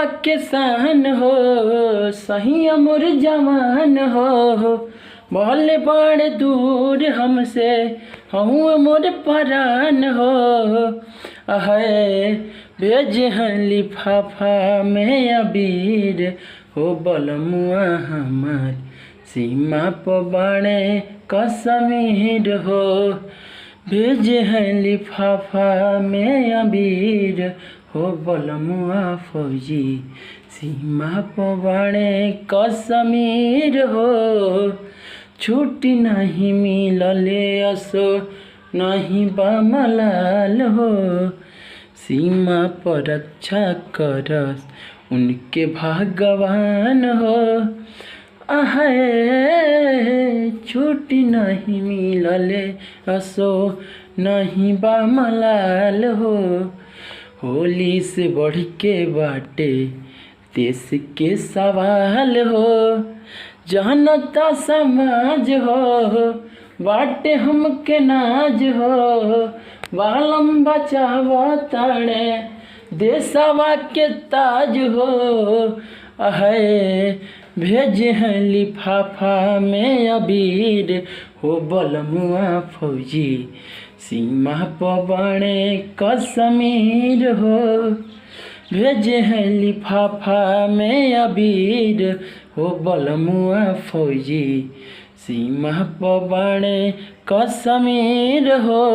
देशवा के शान हो, सही अमर जवान हो। बोले बड़े दूर हमसे हूँ मोर परान हो। है भेज हैं लिफाफा में अबीर हो, बलमुआ हमार सीमा पर बाणे कश्मीर हो। भेज हैं लिफाफा में अबीर हो, बलमुआ फौजी सीमा पर बाणे कश्मीर हो। छुट्टी नहीं मिलले असो नहीं बामलाल हो, सीमा पर रक्षा करस उनके भगवान हो। आहे छुट्टी नहीं मिलले असो नहीं बामलाल हो। होली से बढ़ के बाटे देश के सवाल हो, जनता समाज हो बाटे हमके नाज हो। बालम बचावा ताणे देशवा के ताज हो। है भेज हैं लिफाफा में अबीर हो, बलमुआ फौजी सीमा पर बाणे कश्मीर हो। भेज हैं लिफाफा में अबीर हो, बलमुआ फौजी सीमा पर बाणे कश्मीर हो।